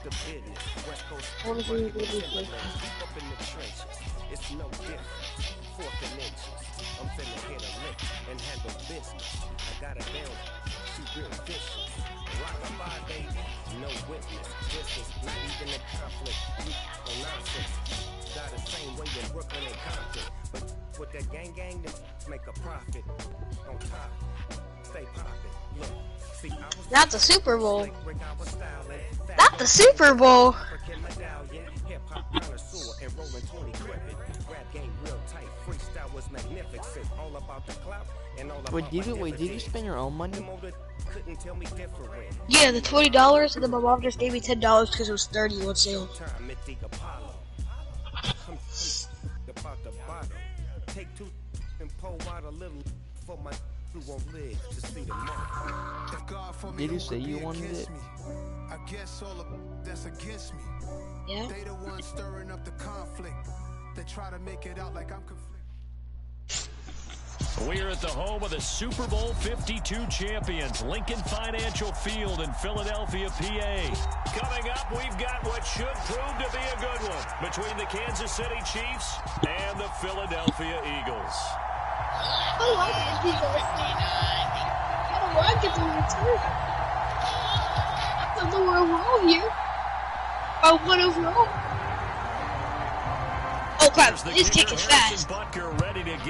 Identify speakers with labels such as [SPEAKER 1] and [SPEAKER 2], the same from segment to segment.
[SPEAKER 1] Honestly, deep up in the trenches. It's no different. Fourth and inches. I'm finna hit a lick and handle business. I got a down. She real vicious. Rock a bye, baby. No witness. This is not even a conflict. You no nonsense. Got the same way in Brooklyn and Compton. But with that gang, then make a profit. On top. Stay poppin'. Look.
[SPEAKER 2] Not the Super Bowl. Not the Super Bowl.
[SPEAKER 3] Wait, did you spend your own money?
[SPEAKER 2] Yeah, the $20, and then my mom just gave me $10 because it was 30 on sale.
[SPEAKER 1] Take two and pull out a little for my who won't live to see the mark.
[SPEAKER 3] Did you say you wanted it?
[SPEAKER 4] I guess all of that's against me.
[SPEAKER 2] Yeah.
[SPEAKER 4] They the ones stirring up the conflict. They try to make it out like I'm conflicted.
[SPEAKER 5] We're at the home of the Super Bowl 52 champions, Lincoln Financial Field in Philadelphia, PA. Coming up, we've got what should prove to be a good one between the Kansas City Chiefs and the Philadelphia Eagles.
[SPEAKER 2] I like it. I don't like it to return. I don't know where I'm wrong here. I went overall. Oh crap, his kick is fast. We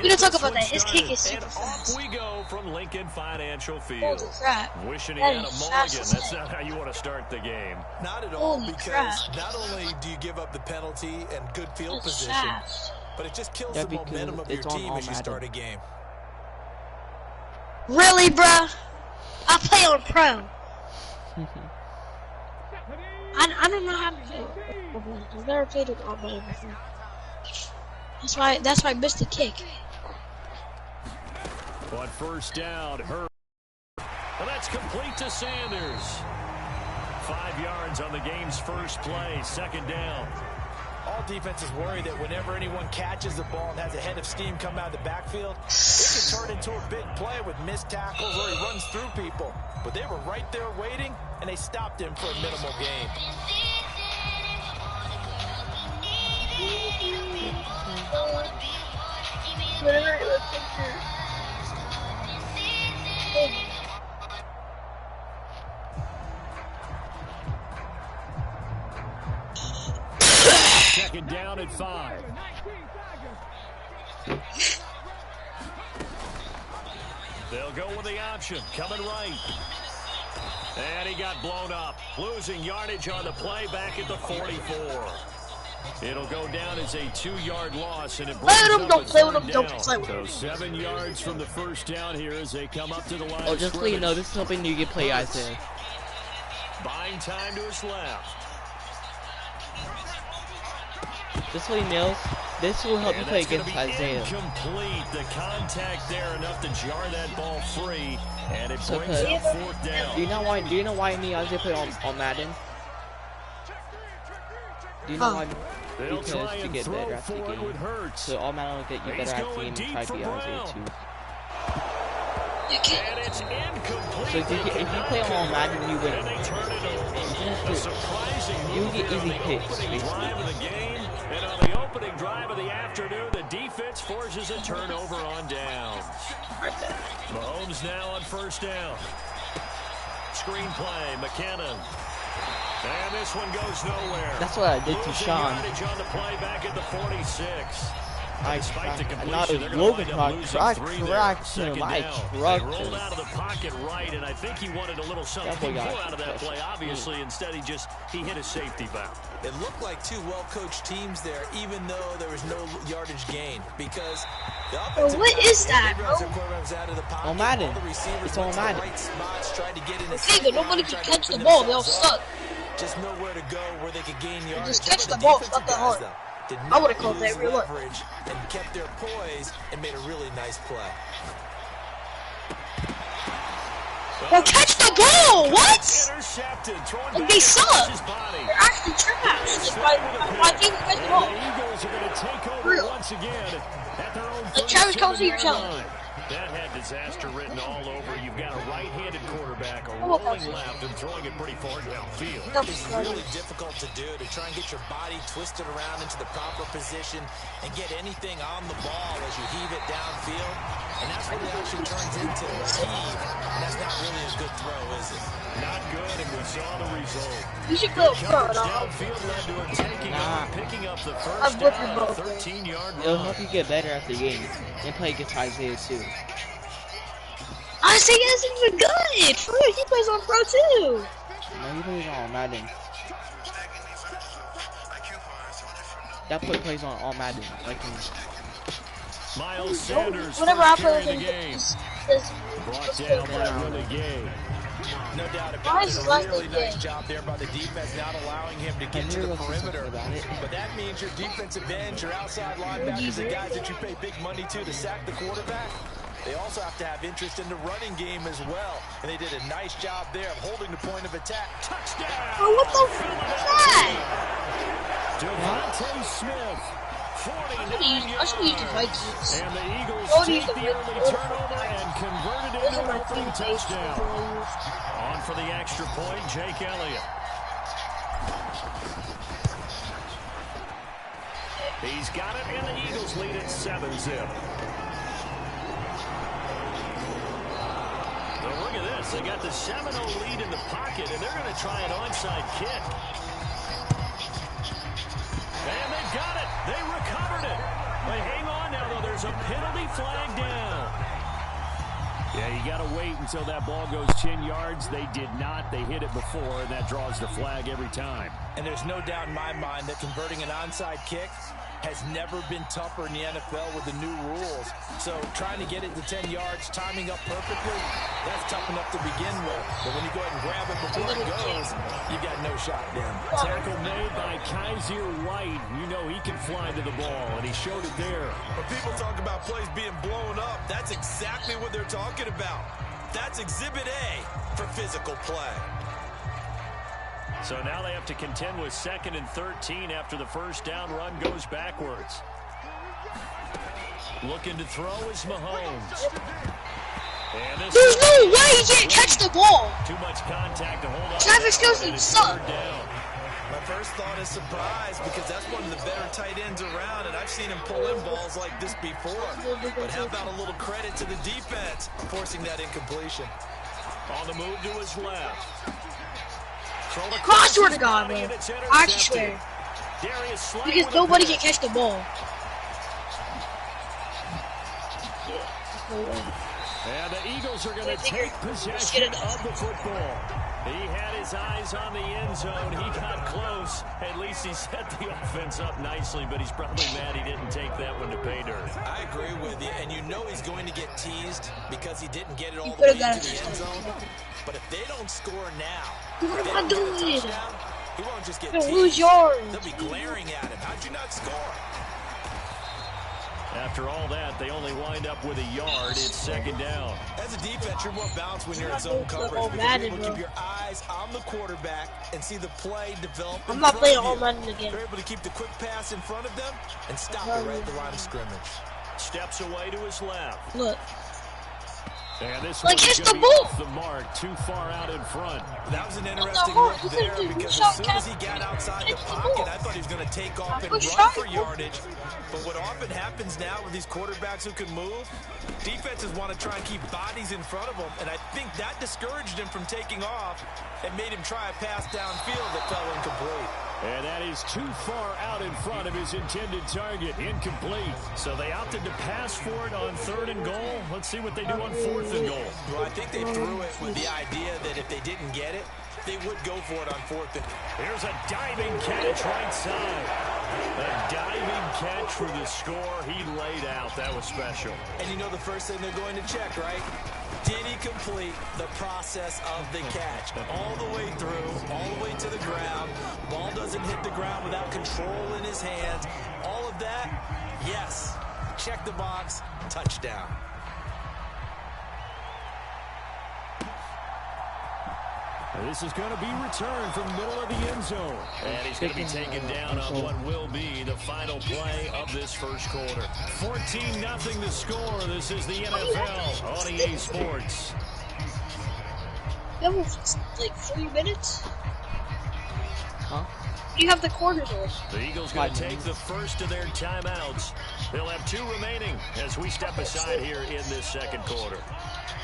[SPEAKER 2] don't talk about that. His kick is super fast.
[SPEAKER 5] We go from Lincoln Financial Field.
[SPEAKER 2] Holy crap.
[SPEAKER 5] Wishing he
[SPEAKER 2] That
[SPEAKER 5] had a
[SPEAKER 2] is
[SPEAKER 5] mulligan.
[SPEAKER 2] fast.
[SPEAKER 5] That's not how you want to start the game.
[SPEAKER 6] Not at all,
[SPEAKER 2] Holy
[SPEAKER 6] because
[SPEAKER 2] crap.
[SPEAKER 6] not only do you give up the penalty and good field
[SPEAKER 2] That's
[SPEAKER 6] position,
[SPEAKER 2] fast.
[SPEAKER 6] but it just kills
[SPEAKER 3] Yeah,
[SPEAKER 6] the momentum of your
[SPEAKER 3] it's on
[SPEAKER 6] team
[SPEAKER 3] all
[SPEAKER 6] as you
[SPEAKER 3] Madden.
[SPEAKER 6] start a game.
[SPEAKER 2] Really, bruh? I play on pro. I don't know how to play. I've never played it on my before. That's why I missed the kick.
[SPEAKER 5] But first down, Herb. Well, that's complete to Sanders. 5 yards on the game's first play, second down.
[SPEAKER 6] All defenses worry that whenever anyone catches the ball and has a head of steam come out of the backfield, it can turn into a big play with missed tackles or he runs through people. But they were right there waiting, and they stopped him for a minimal gain.
[SPEAKER 5] Second down at 5. They'll go with the option, coming right. And he got blown up, losing yardage on the play back at the 44. It'll go down as a 2-yard loss, and it brings up a third down. So 7 yards from the first down here as they come up to the line.
[SPEAKER 3] Oh, just so you know, this is something you can play Isaiah.
[SPEAKER 5] Buying time to his left.
[SPEAKER 3] Just so you know, this will help you play
[SPEAKER 5] That's
[SPEAKER 3] against
[SPEAKER 5] gonna be
[SPEAKER 3] Isaiah.
[SPEAKER 5] Incomplete. The contact there enough to jar that ball free, and it
[SPEAKER 3] So
[SPEAKER 5] brings up fourth down.
[SPEAKER 3] Do you know why me and Isaiah play on Madden? Do you know why?
[SPEAKER 5] They'll
[SPEAKER 3] Because
[SPEAKER 5] try
[SPEAKER 3] to
[SPEAKER 5] and
[SPEAKER 3] get better
[SPEAKER 5] throw
[SPEAKER 3] at the
[SPEAKER 5] forward
[SPEAKER 3] game.
[SPEAKER 5] with Hurts.
[SPEAKER 3] So all Madden will get you
[SPEAKER 5] He's
[SPEAKER 3] better at the
[SPEAKER 5] going
[SPEAKER 3] game and
[SPEAKER 5] deep
[SPEAKER 3] try to
[SPEAKER 5] for
[SPEAKER 3] be Isaiah
[SPEAKER 5] Brown.
[SPEAKER 3] too.
[SPEAKER 5] And it's incomplete.
[SPEAKER 3] So if you play on Madden, you win.
[SPEAKER 5] And they turn it over. A surprising
[SPEAKER 3] You
[SPEAKER 5] move
[SPEAKER 3] get
[SPEAKER 5] there on
[SPEAKER 3] easy
[SPEAKER 5] the
[SPEAKER 3] picks,
[SPEAKER 5] opening
[SPEAKER 3] basically.
[SPEAKER 5] drive of the game. And on the opening drive of the afternoon, the defense forces a turnover on downs. Mahomes now on first down. Screenplay, McKinnon. And this one goes nowhere.
[SPEAKER 3] That's what I did to
[SPEAKER 5] Losing
[SPEAKER 3] Sean.
[SPEAKER 5] yardage on the play back at the 46. Despite the
[SPEAKER 3] not
[SPEAKER 5] completion,
[SPEAKER 3] a
[SPEAKER 5] they're going to
[SPEAKER 3] Logan
[SPEAKER 5] wind up losing
[SPEAKER 3] I
[SPEAKER 5] 3 there.
[SPEAKER 3] cracked
[SPEAKER 5] Second
[SPEAKER 3] him. I
[SPEAKER 5] down.
[SPEAKER 3] trucked
[SPEAKER 5] They rolled
[SPEAKER 3] him.
[SPEAKER 5] out of the pocket right, and I think he wanted a little something
[SPEAKER 3] boy got
[SPEAKER 5] more out of that play,
[SPEAKER 3] concussion.
[SPEAKER 5] obviously. Instead, he hit a safety valve.
[SPEAKER 6] It looked like two well-coached teams there, even though there was no yardage gain. Because the offensive
[SPEAKER 2] what is that,
[SPEAKER 6] guys their quarterbacks out of the pocket.
[SPEAKER 3] On Madden.
[SPEAKER 6] All the receivers
[SPEAKER 3] It's on
[SPEAKER 6] went to the
[SPEAKER 3] Madden.
[SPEAKER 6] right spots, tried to get in the
[SPEAKER 2] Okay, but nobody can
[SPEAKER 6] tried to
[SPEAKER 2] catch the
[SPEAKER 6] open
[SPEAKER 2] ball. They all
[SPEAKER 6] themselves up.
[SPEAKER 2] suck.
[SPEAKER 6] Just nowhere to go where they could gain yardage.
[SPEAKER 2] Just catch
[SPEAKER 6] But
[SPEAKER 2] the ball. It's
[SPEAKER 6] defensive
[SPEAKER 2] not that
[SPEAKER 6] guys,
[SPEAKER 2] hard.
[SPEAKER 6] though, did
[SPEAKER 2] I
[SPEAKER 6] not
[SPEAKER 2] would've called
[SPEAKER 6] lose
[SPEAKER 2] that real look.
[SPEAKER 6] leverage and kept their poise and made a really nice play.
[SPEAKER 2] Well, catch the ball! What?
[SPEAKER 5] Intercepted.
[SPEAKER 2] Like, they suck. They're actually trash. Like, my team catch the ball.
[SPEAKER 5] The Eagles are going to take over
[SPEAKER 2] Real.
[SPEAKER 5] once again at their own
[SPEAKER 2] Like Travis Kelce, you're
[SPEAKER 5] 37-yard
[SPEAKER 2] telling me.
[SPEAKER 5] line. That had disaster written all over. You've got a right-handed quarterback, a
[SPEAKER 2] Oh,
[SPEAKER 5] rolling left and throwing it pretty far downfield.
[SPEAKER 6] It's really difficult to do, to try and get your body twisted around into the proper position and get anything on the ball as you heave it downfield. And that's what it actually turns into, a heave. And that's not really a good throw, is it?
[SPEAKER 5] Not good, and we saw the result.
[SPEAKER 2] You should go
[SPEAKER 5] Coverage
[SPEAKER 2] front.
[SPEAKER 5] downfield led to him taking off, picking up the first down on a 13-yard
[SPEAKER 3] It'll
[SPEAKER 5] run.
[SPEAKER 3] help you get better at the game and play against Isaiah too.
[SPEAKER 2] Isaiah isn't even good. For real, he plays on pro too.
[SPEAKER 3] No, he plays on Madden. That plays on all Madden, like him.
[SPEAKER 5] Miles Sanders
[SPEAKER 2] Whenever I
[SPEAKER 5] first
[SPEAKER 2] play
[SPEAKER 5] carry
[SPEAKER 2] with
[SPEAKER 5] of the
[SPEAKER 2] him,
[SPEAKER 5] game.
[SPEAKER 2] it's
[SPEAKER 5] Brought down by Willie Gay.
[SPEAKER 6] No doubt
[SPEAKER 2] Why
[SPEAKER 6] about it.
[SPEAKER 2] is
[SPEAKER 6] A
[SPEAKER 2] Leslie
[SPEAKER 6] really nice
[SPEAKER 2] good?
[SPEAKER 6] job there by the defense, not allowing him to get to the perimeter. But that means your defensive ends, your outside linebackers, the guys that you pay big money to sack the quarterback, they also have to have interest in the running game as well. And they did a nice job there of holding the point of attack.
[SPEAKER 5] Touchdown!
[SPEAKER 2] Oh, what the f*** is that?
[SPEAKER 5] Devontae Smith, 49
[SPEAKER 2] I should use the
[SPEAKER 5] yards.
[SPEAKER 2] Vikings.
[SPEAKER 5] And the Eagles
[SPEAKER 2] Oh,
[SPEAKER 5] take
[SPEAKER 2] use the
[SPEAKER 5] the early
[SPEAKER 2] Vikings.
[SPEAKER 5] turnover and converted it
[SPEAKER 2] Those are
[SPEAKER 5] into
[SPEAKER 2] my
[SPEAKER 5] a free
[SPEAKER 2] favorite
[SPEAKER 5] touchdown.
[SPEAKER 2] plays.
[SPEAKER 5] On for the extra point, Jake Elliott. He's got it, and the Eagles lead at 7-zip. Well, look at this. They got the 7-0 lead in the pocket, and they're going to try an onside kick. And they got it. They recovered it. But hang on now, though. There's a penalty flag down. Yeah, you got to wait until that ball goes 10 yards. They did not. They hit it before, and that draws the flag every time.
[SPEAKER 6] And there's no doubt in my mind that converting an onside kick has never been tougher in the NFL with the new rules. So trying to get it to 10 yards, timing up perfectly, that's tough enough to begin with. But when you go ahead and grab it before it goes, you've got no shot then.
[SPEAKER 5] Tackle made by Kaiser White. You know he can fly to the ball, and he showed it there.
[SPEAKER 6] When people talk about plays being blown up, that's exactly what they're talking about. That's Exhibit A for physical play.
[SPEAKER 5] So now they have to contend with 2nd and 13 after the first down run goes backwards. Looking to throw is Mahomes. And this
[SPEAKER 2] There's no way he can't catch the ball.
[SPEAKER 5] too much contact to hold on.
[SPEAKER 2] Travis Kelce
[SPEAKER 5] And it's
[SPEAKER 2] suck.
[SPEAKER 5] 3rd down.
[SPEAKER 6] My first thought is surprise because that's one of the better tight ends around, and I've seen him pull in balls like this before. But how about a little credit to the defense forcing that incompletion?
[SPEAKER 5] On the move to his left.
[SPEAKER 2] I swear to God, man. I swear. Because nobody can catch the ball.
[SPEAKER 5] And the Eagles are going to take possession of the football. He had his eyes on the end zone. He got close. At least he set the offense up nicely, but he's probably mad he didn't take that one to pay dirt.
[SPEAKER 6] I agree with you, and you know he's going to get teased because he didn't get it all the
[SPEAKER 2] could've
[SPEAKER 6] way
[SPEAKER 2] got
[SPEAKER 6] into
[SPEAKER 2] it.
[SPEAKER 6] the end zone. But if they don't score now,
[SPEAKER 2] What
[SPEAKER 6] if they
[SPEAKER 2] am I
[SPEAKER 6] don't get a
[SPEAKER 2] doing?
[SPEAKER 6] touchdown, he won't just get
[SPEAKER 2] Yo,
[SPEAKER 6] teased.
[SPEAKER 2] who's yours?
[SPEAKER 6] They'll be glaring at him. How'd you not score?
[SPEAKER 5] After all that, they only wind up with a yard. It's 2nd down.
[SPEAKER 6] As a defense, you're more balanced when you're in zone coverage
[SPEAKER 2] all
[SPEAKER 6] because
[SPEAKER 2] Madden,
[SPEAKER 6] you're able to
[SPEAKER 2] bro.
[SPEAKER 6] keep your eyes on the quarterback and see the play develop.
[SPEAKER 2] I'm
[SPEAKER 6] in
[SPEAKER 2] not
[SPEAKER 6] front
[SPEAKER 2] playing
[SPEAKER 6] of
[SPEAKER 2] all
[SPEAKER 6] you.
[SPEAKER 2] Madden again.
[SPEAKER 6] They're able to keep the quick pass in front of them and stop it right at the line of scrimmage.
[SPEAKER 5] Steps away to his left.
[SPEAKER 2] Look.
[SPEAKER 5] And this
[SPEAKER 2] Like,
[SPEAKER 5] one
[SPEAKER 2] hit
[SPEAKER 5] is going
[SPEAKER 2] the
[SPEAKER 5] to be
[SPEAKER 2] ball.
[SPEAKER 5] off the mark, too far out in front.
[SPEAKER 6] That was an
[SPEAKER 2] the
[SPEAKER 6] interesting
[SPEAKER 2] heck?
[SPEAKER 6] look
[SPEAKER 2] He
[SPEAKER 6] there
[SPEAKER 2] said,
[SPEAKER 6] because
[SPEAKER 2] shot
[SPEAKER 6] as soon as he
[SPEAKER 2] catch.
[SPEAKER 6] got outside the
[SPEAKER 2] Catch the
[SPEAKER 6] pocket,
[SPEAKER 2] ball.
[SPEAKER 6] I thought he was going to take off and
[SPEAKER 2] was
[SPEAKER 6] run
[SPEAKER 2] shot.
[SPEAKER 6] for yardage. But what often happens now with these quarterbacks who can move, defenses want to try and keep bodies in front of them, and I think that discouraged him from taking off and made him try a pass downfield that fell incomplete.
[SPEAKER 5] And that is too far out in front of his intended target. Incomplete. So they opted to pass for it on 3rd and goal. Let's see what they do on 4th and goal.
[SPEAKER 6] Well, I think they threw it with the idea that if they didn't get it, they would go for it on 4th and...
[SPEAKER 5] Here's a diving catch right side. A diving catch for the score. He laid out. That was special.
[SPEAKER 6] And you know the first thing they're going to check, right? Did he complete the process of the catch? All the way through, all the way to the ground. Ball doesn't hit the ground without control in his hands. All of that, yes. Check the box, touchdown.
[SPEAKER 5] This is going to be returned from the middle of the end zone. And he's going to be taken down on what will be the final play of this first quarter. 14-0 the score. This is the NFL on EA Sports.
[SPEAKER 2] You have like 3 minutes?
[SPEAKER 3] Huh?
[SPEAKER 2] You have the quarters on.
[SPEAKER 5] The Eagles going to take the first of their timeouts. They'll have 2 remaining as we step aside here in this second quarter.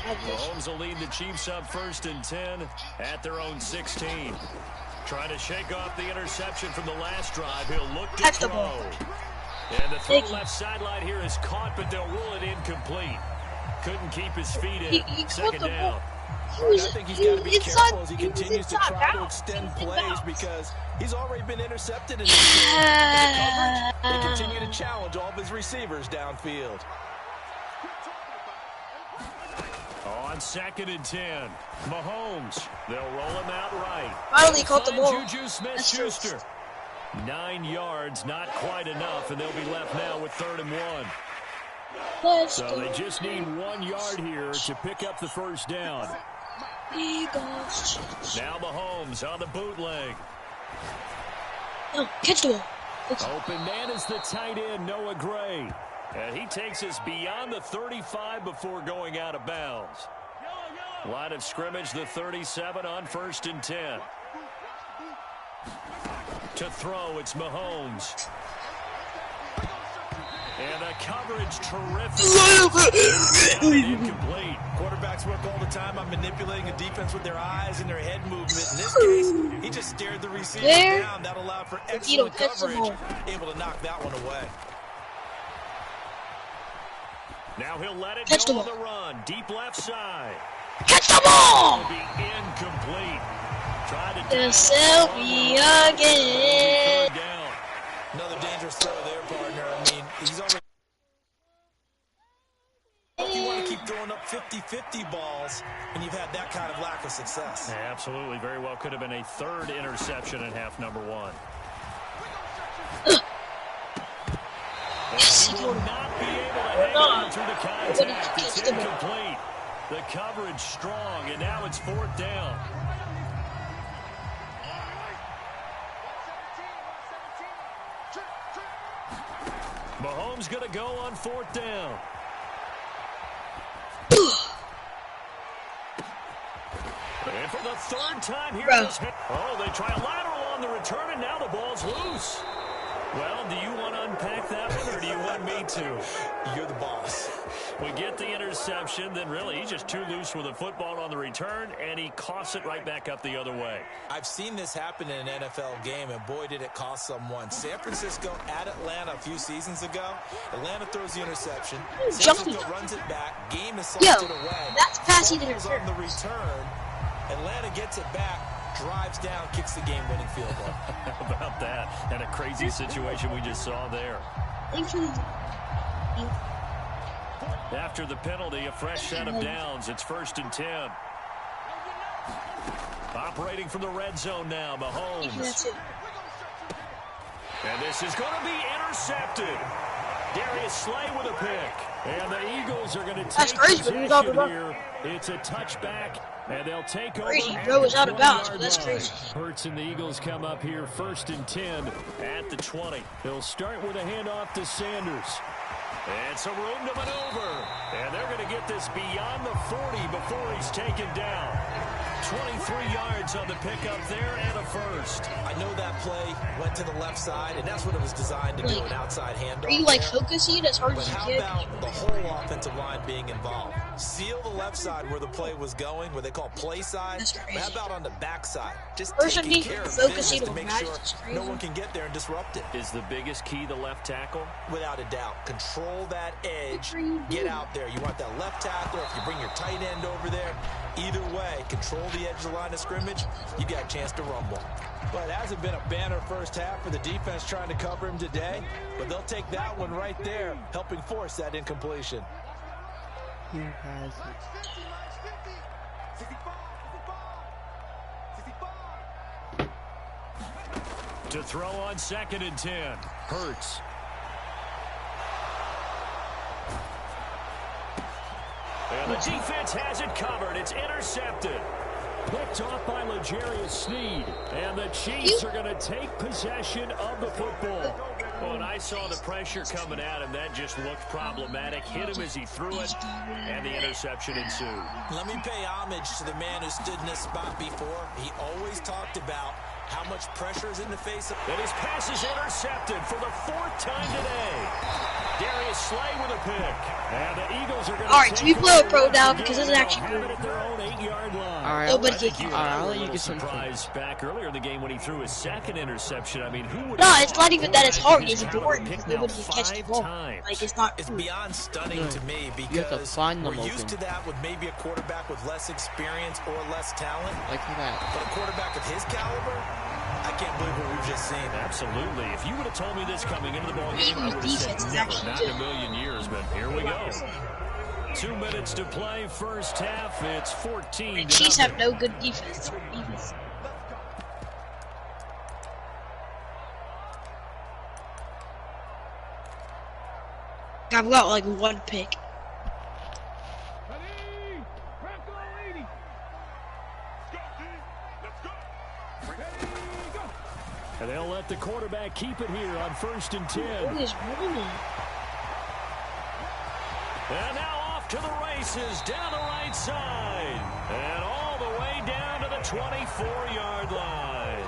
[SPEAKER 5] Mahomes will lead the Chiefs up 1st and 10 at their own 16. Trying to shake off the interception from the last drive. He'll look to throw. And the throw left sideline here is caught, but they'll rule it incomplete. Couldn't keep his feet in. Second down.
[SPEAKER 6] I think he's got to be careful as he continues to try to extend plays because he's already been intercepted in the coverage. They continue to challenge all of his receivers downfield.
[SPEAKER 5] On 2nd and 10, Mahomes. They'll roll him out right.
[SPEAKER 2] Finally caught the ball.
[SPEAKER 5] Juju Smith-Schuster. 9 yards, not quite enough, and they'll be left now with 3rd and 1. So they just need 1 yard here to pick up the first down.
[SPEAKER 2] Eagles.
[SPEAKER 5] Now Mahomes on the bootleg.
[SPEAKER 2] No, catch the ball.
[SPEAKER 5] Open man is the tight end, Noah Gray. And he takes us beyond the 35 before going out of bounds. Line of scrimmage, the 37 on 1st and 10. To throw, it's Mahomes. And the coverage terrific. Incomplete.
[SPEAKER 6] Quarterbacks work all the time on manipulating a defense with their eyes and their head movement. In this case, he just stared the receiver down. That allowed for excellent coverage. Able to knock that one away.
[SPEAKER 5] Now he'll let it go on the run. Deep left side.
[SPEAKER 2] Catch the ball!
[SPEAKER 5] Will be incomplete. Try to
[SPEAKER 2] the Selby again.
[SPEAKER 6] Another dangerous throw there, partner. I mean, he's already... You want to keep throwing up 50-50 balls when you've had that kind of lack of success.
[SPEAKER 5] Yeah, absolutely. Very well could have been a 3rd interception in half number 1. He will not be able to hang on through the contact. It's incomplete. The coverage strong, and now it's 4th down. Mahomes going to go on 4th down. And for the 3rd time here, they try a lateral on the return, and now the ball's loose. Well, do you want to unpack that one, or do you want me to?
[SPEAKER 6] You're the boss.
[SPEAKER 5] We get the interception, then really he's just too loose with the football on the return, and he coughs it right back up the other way.
[SPEAKER 6] I've seen this happen in an NFL game, and boy, did it cost someone. San Francisco at Atlanta a few seasons ago. Atlanta throws the interception. San Francisco runs it back. Game is salted away.
[SPEAKER 2] That's passing interference.
[SPEAKER 6] On the return, Atlanta gets it back. Drives down, kicks the game-winning field goal.
[SPEAKER 5] How about that? And a crazy situation we just saw there. After the penalty, a fresh set of downs. It's 1st and 10. Operating from the red zone now, Mahomes. And this is going to be intercepted. Darius Slay with a pick. And the Eagles are going to take possession here. It's a touchback. And they'll take over.
[SPEAKER 2] Crazy throw was out of bounds, but that's crazy.
[SPEAKER 5] Hurts and the Eagles come up here 1st and 10 at the 20. They'll start with a handoff to Sanders. And some room to maneuver. And they're going to get this beyond the 40 before he's taken down. 23 yards on the pickup there and a first.
[SPEAKER 6] I know that play went to the left side, and that's what it was designed to do, an outside handoff.
[SPEAKER 2] Are you like focusing as hard as you can?
[SPEAKER 6] How about the whole offensive line being involved? Seal the left side where the play was going, where they call play side. How about on the back side? Just taking care of business to make sure no one can get there and disrupt it.
[SPEAKER 5] Is the biggest key the left tackle?
[SPEAKER 6] Without a doubt. Control that edge. Get out there. You want that left tackle. If you bring your tight end over there, either way, control the edge of the line of scrimmage, you got a chance to rumble. Well, it hasn't been a banner first half for the defense trying to cover him today, but they'll take that one right there, helping force that incompletion.
[SPEAKER 3] Here has it.
[SPEAKER 5] To throw on 2nd and 10. Hurts. And the defense has it covered. It's intercepted. Picked off by L'Jarius Sneed. And the Chiefs are going to take possession of the football. Well, and I saw the pressure coming at him. That just looked problematic. Hit him as he threw it, and the interception ensued.
[SPEAKER 6] Let me pay homage to the man who stood in this spot before. He always talked about how much pressure is in the face of...
[SPEAKER 5] And his pass is intercepted for the 4th time today. Darius Slay with a pick. And the Eagles are going to...
[SPEAKER 2] Alright, can we blow a pro down? Because this is actually
[SPEAKER 5] have
[SPEAKER 2] good.
[SPEAKER 5] it at their own 8-yard line.
[SPEAKER 3] Alright, I'll let you get some
[SPEAKER 5] surprise back earlier in the game when he threw his 2nd interception. I mean, who would...
[SPEAKER 2] No, it's not even that it's hard. It's boring because nobody can catch the ball. Like, it's not...
[SPEAKER 6] It's beyond stunning to me
[SPEAKER 3] You have to
[SPEAKER 6] because
[SPEAKER 3] find them
[SPEAKER 6] we're used
[SPEAKER 3] open.
[SPEAKER 6] to that with maybe a quarterback with less experience or less talent.
[SPEAKER 3] Like that.
[SPEAKER 6] But a quarterback of his caliber, I can't believe what we've just seen.
[SPEAKER 5] Absolutely. If you would have told me this coming into the ball game, I would have said never, not in a million years, but here we go. 2 minutes to play, first half. It's 14.
[SPEAKER 2] The Chiefs have no good defense. I've got like 1 pick.
[SPEAKER 5] And they'll let the quarterback keep it here on 1st and 10.
[SPEAKER 2] What is running?
[SPEAKER 5] And now off to the races down the right side. And all the way down to the 24-yard line.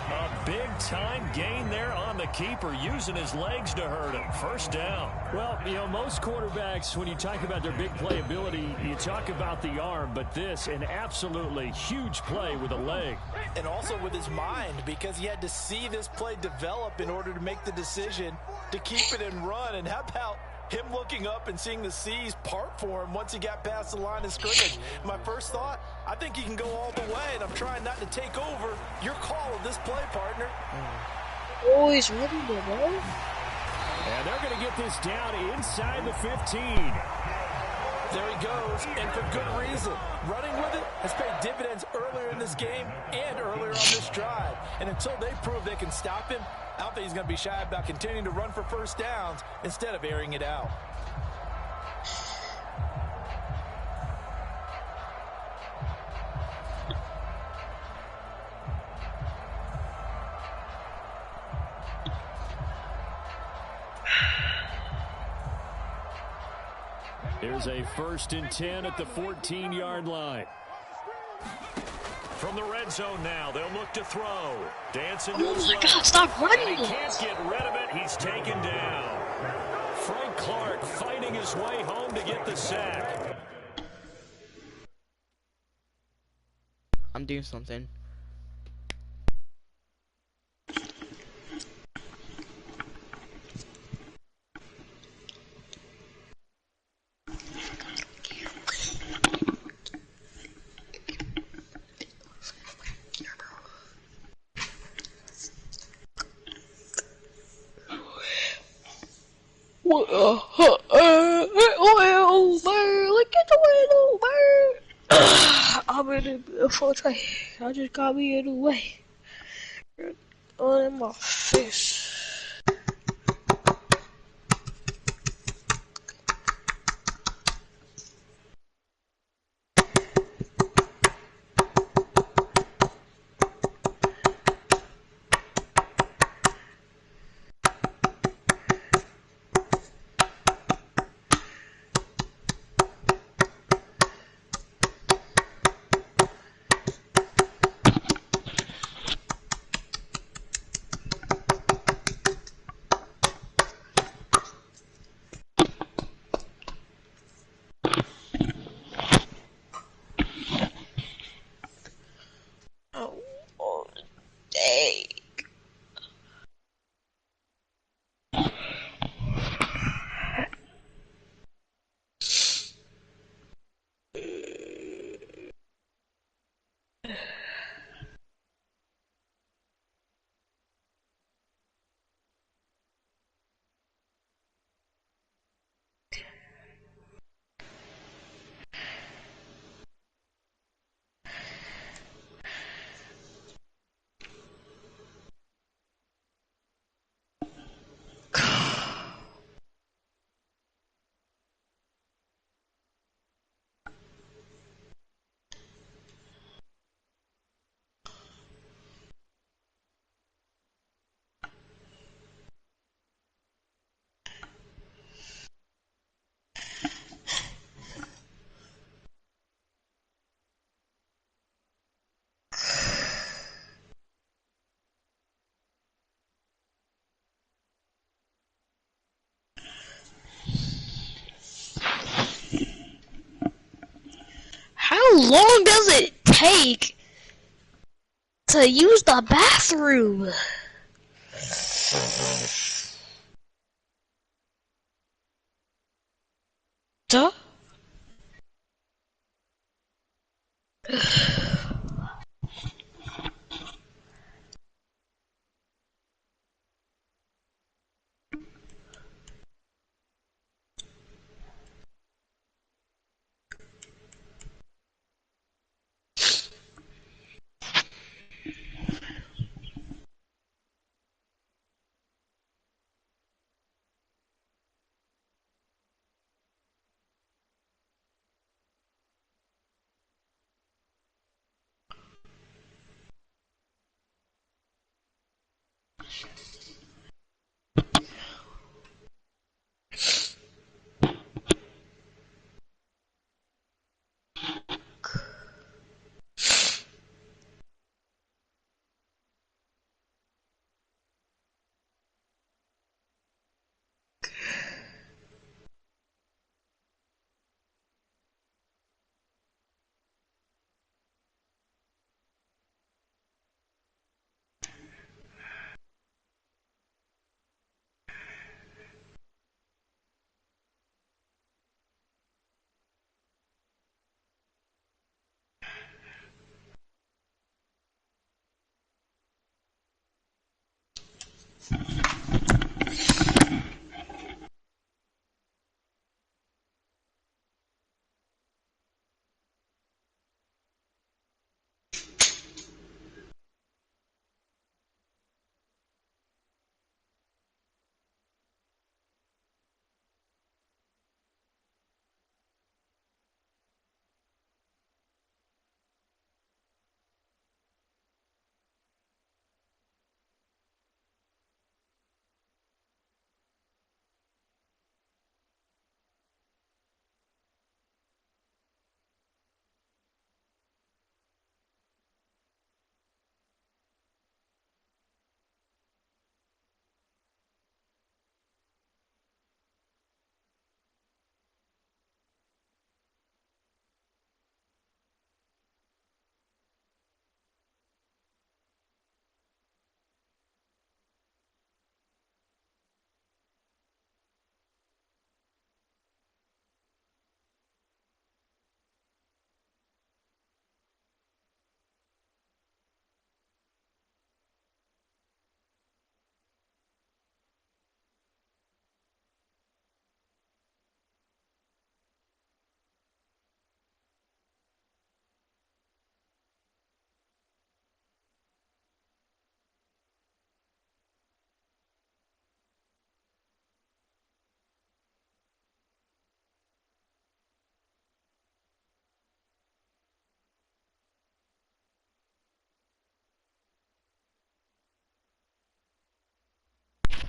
[SPEAKER 5] A big-time gain there on the keeper, using his legs to hurt him. 1st down. Well, you know, most quarterbacks, when you talk about their big playability, you talk about the arm, but this, an absolutely huge play with a leg.
[SPEAKER 6] And also with his mind, because he had to see this play develop in order to make the decision to keep it and run. And how about him looking up and seeing the seas part for him once he got past the line of scrimmage? My first thought, I think he can go all the way, and I'm trying not to take over your call of this play, partner.
[SPEAKER 2] Oh, he's running it, bro.
[SPEAKER 5] And they're going to get this down inside the 15.
[SPEAKER 6] There he goes, and for good reason. Running with it has paid dividends earlier in this game and earlier on this drive. And until they prove they can stop him, I don't think he's going to be shy about continuing to run for 1st downs instead of airing it out.
[SPEAKER 5] Here's a 1st and 10 at the 14-yard line. From the red zone now, they'll look to throw. Dancing to his
[SPEAKER 2] Oh my
[SPEAKER 5] left.
[SPEAKER 2] God, stop running!
[SPEAKER 5] And he can't get rid of it. He's taken down. Frank Clark fighting his way home to get the sack.
[SPEAKER 3] I'm doing something.
[SPEAKER 2] Look at the way over. I'm in a full tray. I just got me in the way. On my face. long does it take to use the bathroom? Duh.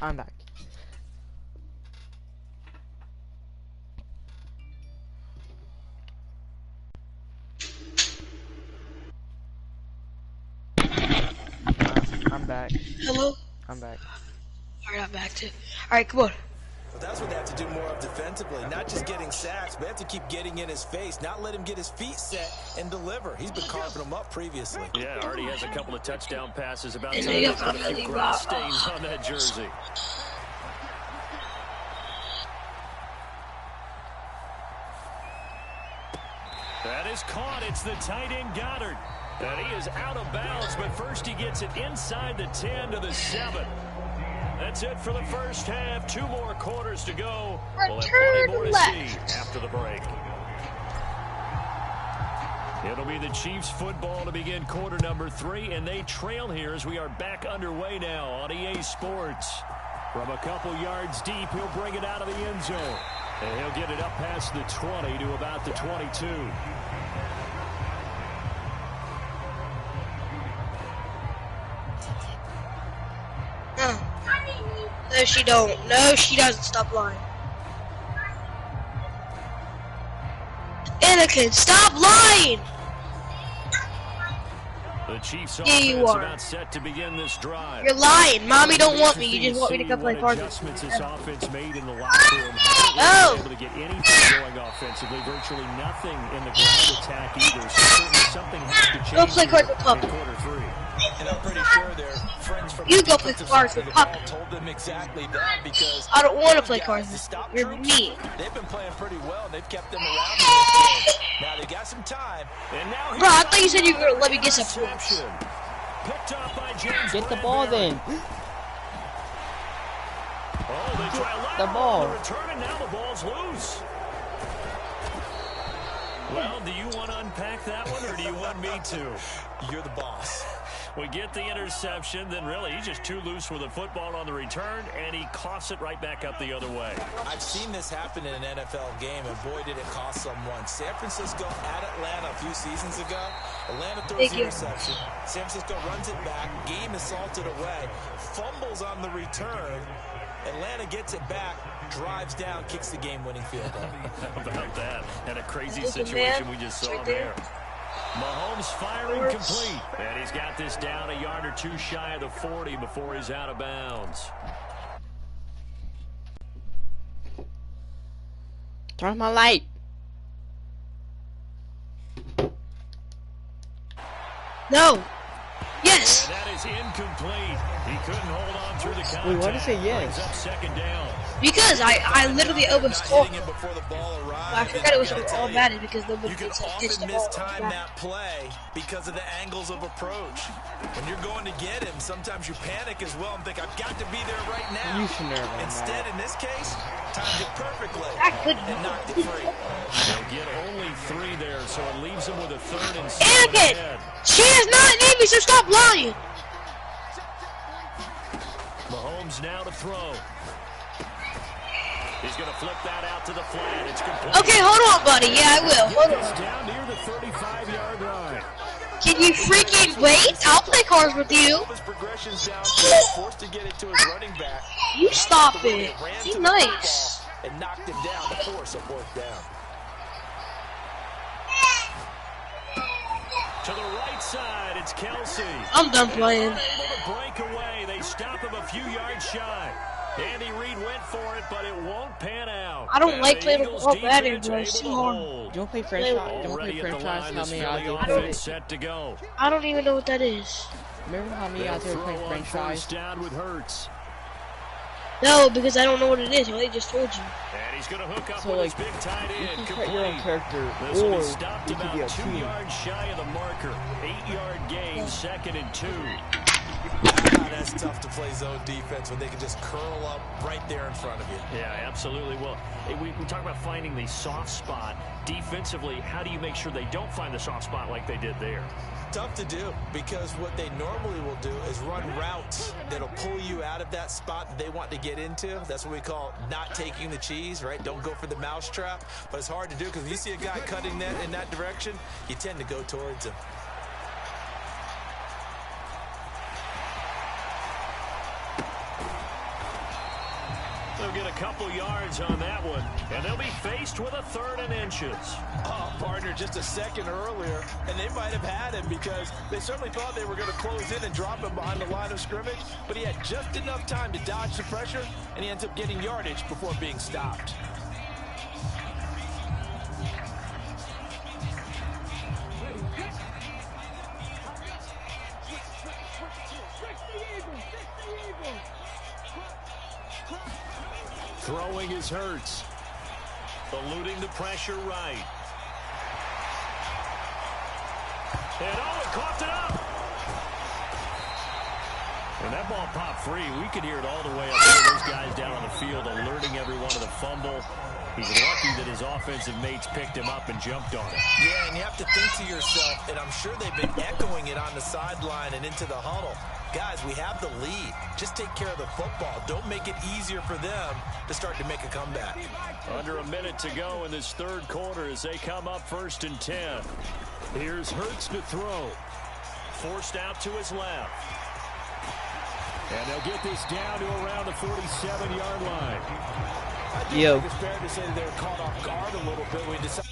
[SPEAKER 3] I'm back. I'm back.
[SPEAKER 2] Hello?
[SPEAKER 3] I'm back.
[SPEAKER 2] Alright, I'm back too. Alright, come on.
[SPEAKER 6] But that's what they have to do more of defensively. Not just getting sacks, but they have to keep getting in his face, not let him get his feet set and deliver. He's been carving them up previously.
[SPEAKER 5] Yeah, already has a couple of touchdown passes. About
[SPEAKER 2] And
[SPEAKER 5] time
[SPEAKER 2] they
[SPEAKER 5] to
[SPEAKER 2] got
[SPEAKER 5] put a few
[SPEAKER 2] really
[SPEAKER 5] grass
[SPEAKER 2] rough.
[SPEAKER 5] stains on that jersey. That is caught. It's the tight end Goddard. And he is out of bounds, but first he gets it inside the 10 to the 7. That's it for the first half. 2 more quarters to go. We'll have plenty more to see after the break. It'll be the Chiefs football to begin quarter number 3, and they trail here as we are back underway now on EA Sports. From a couple yards deep, he'll bring it out of the end zone. And he'll get it up past the 20 to about the 22.
[SPEAKER 2] No, she don't. No, she doesn't. Stop lying. Anakin, stop lying!
[SPEAKER 5] The Chiefs
[SPEAKER 2] Yeah, you
[SPEAKER 5] offense
[SPEAKER 2] are.
[SPEAKER 5] about set to begin this drive.
[SPEAKER 2] You're lying. Mommy don't want me. You just want me to come play cards.
[SPEAKER 5] Adjustments this offense made in the locker room.
[SPEAKER 2] Oh.
[SPEAKER 5] Able to get anything going offensively. Virtually nothing in the ground attack either. So certainly something has to change.
[SPEAKER 2] Go play cards with Papa.
[SPEAKER 5] in quarter 3.
[SPEAKER 6] And I'm pretty sure their friends from
[SPEAKER 2] You
[SPEAKER 6] the
[SPEAKER 2] go play
[SPEAKER 6] defensive
[SPEAKER 2] cards
[SPEAKER 6] side of
[SPEAKER 2] with
[SPEAKER 6] the ball
[SPEAKER 2] Papa.
[SPEAKER 6] told them exactly that because
[SPEAKER 2] I don't want to play
[SPEAKER 6] those
[SPEAKER 2] cards
[SPEAKER 6] guys,
[SPEAKER 2] with
[SPEAKER 6] the stop
[SPEAKER 2] you. You're
[SPEAKER 6] troops,
[SPEAKER 2] mean.
[SPEAKER 6] they've been playing pretty well. They've kept them around in this game. Now they got some time.
[SPEAKER 5] And now
[SPEAKER 2] Bro, I thought you said you were gonna let me get some
[SPEAKER 5] interception.
[SPEAKER 2] points.
[SPEAKER 5] Picked up by James
[SPEAKER 3] Get the ball then.
[SPEAKER 5] Oh, they try a
[SPEAKER 3] The ball.
[SPEAKER 5] The return, and now the ball's loose. Well, do you want to unpack that one, or do you want me to?
[SPEAKER 6] You're the boss.
[SPEAKER 5] We get the interception, then really he's just too loose with the football on the return, and he coughs it right back up the other way.
[SPEAKER 6] I've seen this happen in an NFL game, and boy, did it cost someone. San Francisco at Atlanta a few seasons ago. Atlanta throws the interception. San Francisco runs it back. Game is salted away. Fumbles on the return. Atlanta gets it back, drives down, kicks the game-winning field goal.
[SPEAKER 5] How about that? And a crazy
[SPEAKER 2] Look at
[SPEAKER 5] situation
[SPEAKER 2] man.
[SPEAKER 5] we just saw
[SPEAKER 2] Right
[SPEAKER 5] there.
[SPEAKER 2] there.
[SPEAKER 5] Mahomes firing complete. And he's got this down a yard or two shy of the 40 before he's out of bounds.
[SPEAKER 3] Turn off my light.
[SPEAKER 2] No. Yes.
[SPEAKER 5] And that is incomplete. He couldn't hold on through the contact.
[SPEAKER 3] Wait, why did it say yes?
[SPEAKER 5] Brings up second down.
[SPEAKER 2] Because I literally almost called.
[SPEAKER 6] Hitting it before the ball arrived.
[SPEAKER 2] I forgot it was all batted because nobody
[SPEAKER 6] You can
[SPEAKER 2] pitched
[SPEAKER 6] often
[SPEAKER 2] the ball.
[SPEAKER 6] mistime that play because of the angles of approach. When you're going to get him, sometimes you panic as well and think, I've got to be there right now.
[SPEAKER 3] You should never have done
[SPEAKER 6] Instead,
[SPEAKER 3] that.
[SPEAKER 6] in this case, timed it perfectly
[SPEAKER 2] I couldn't.
[SPEAKER 6] and knocked it free.
[SPEAKER 5] They'll get only 3 there, so it leaves them with a 3rd and 7
[SPEAKER 2] Anakin!
[SPEAKER 5] ahead.
[SPEAKER 2] She is not named me, so stop lying.
[SPEAKER 5] Mahomes now to throw. He's going to flip that out to the flat. It's complete.
[SPEAKER 2] Okay, hold on, buddy. Yeah, I will. Hold
[SPEAKER 5] It's
[SPEAKER 2] on.
[SPEAKER 5] down near the 35-yard line.
[SPEAKER 2] Can you freaking wait? I'll play cards with you.
[SPEAKER 6] His progression's down, he's forced to get it to his running back.
[SPEAKER 2] You stop
[SPEAKER 6] The way
[SPEAKER 2] it.
[SPEAKER 6] they ran
[SPEAKER 2] Be
[SPEAKER 6] to the
[SPEAKER 2] nice.
[SPEAKER 6] football and knocked him down to force a 4th down.
[SPEAKER 5] To the right side, it's Kelsey.
[SPEAKER 2] I'm done playing.
[SPEAKER 5] Unable to break away. They stop him a few yards shy. Andy Reid went for it, but it won't pan out.
[SPEAKER 2] I don't
[SPEAKER 5] And
[SPEAKER 2] like
[SPEAKER 5] the
[SPEAKER 2] playing with
[SPEAKER 5] Eagles
[SPEAKER 2] ball batting,
[SPEAKER 5] defense
[SPEAKER 2] bro. It's
[SPEAKER 5] able
[SPEAKER 2] too
[SPEAKER 5] to
[SPEAKER 2] hard.
[SPEAKER 5] hold.
[SPEAKER 3] You wanna play franchise? You wanna
[SPEAKER 5] Already
[SPEAKER 3] play
[SPEAKER 5] at the
[SPEAKER 3] franchise?
[SPEAKER 5] line,
[SPEAKER 3] How
[SPEAKER 5] this
[SPEAKER 3] many
[SPEAKER 5] Philly
[SPEAKER 3] out there
[SPEAKER 5] offense
[SPEAKER 3] played it?
[SPEAKER 5] set to go.
[SPEAKER 2] I don't even know what that is.
[SPEAKER 3] Remember how many
[SPEAKER 5] They'll
[SPEAKER 3] out there
[SPEAKER 5] throw
[SPEAKER 3] playing
[SPEAKER 5] on
[SPEAKER 3] franchise?
[SPEAKER 5] first down with Hurts.
[SPEAKER 2] No, because I don't know what it is. I already just told you.
[SPEAKER 5] And he's going to hook up
[SPEAKER 3] So,
[SPEAKER 5] with
[SPEAKER 3] like,
[SPEAKER 5] his big tight
[SPEAKER 3] You
[SPEAKER 5] end.
[SPEAKER 3] can cut your own
[SPEAKER 5] Complete.
[SPEAKER 3] character,
[SPEAKER 5] This will
[SPEAKER 3] or
[SPEAKER 5] be stopped
[SPEAKER 3] it could be
[SPEAKER 5] about
[SPEAKER 3] a
[SPEAKER 5] 2
[SPEAKER 3] team.
[SPEAKER 5] yards shy of the marker. 8-yard gain, 2nd and 2.
[SPEAKER 6] That's tough to play zone defense when they can just curl up right there in front of you.
[SPEAKER 5] Yeah, absolutely. Well, we talk about finding the soft spot. Defensively, how do you make sure they don't find the soft spot like they did there?
[SPEAKER 6] Tough to do because what they normally will do is run routes that'll pull you out of that spot that they want to get into. That's what we call not taking the cheese, right? Don't go for the mousetrap. But it's hard to do because when you see a guy cutting that in that direction, you tend to go towards him.
[SPEAKER 5] They'll get a couple yards on that one, and they'll be faced with a 3rd and inches.
[SPEAKER 6] Oh, partner, just a second earlier, and they might have had him because they certainly thought they were going to close in and drop him behind the line of scrimmage, but he had just enough time to dodge the pressure, and he ends up getting yardage before being stopped.
[SPEAKER 5] Throwing is Hurts. Eluding the pressure right. And it coughed it up. And that ball popped free. We could hear it all the way up there. Those guys down on the field alerting everyone to the fumble. He's lucky that his offensive mates picked him up and jumped on it.
[SPEAKER 6] Yeah, and you have to think to yourself, and I'm sure they've been echoing it on the sideline and into the huddle. Guys, we have the lead. Just take care of the football. Don't make it easier for them to start to make a comeback.
[SPEAKER 5] Under a minute to go in this 3rd quarter as they come up 1st and 10. Here's Hurts to throw. Forced out to his left. And they'll get this down to around the 47-yard line.
[SPEAKER 6] I do think it's fair to say that they were caught off guard a little bit. We decided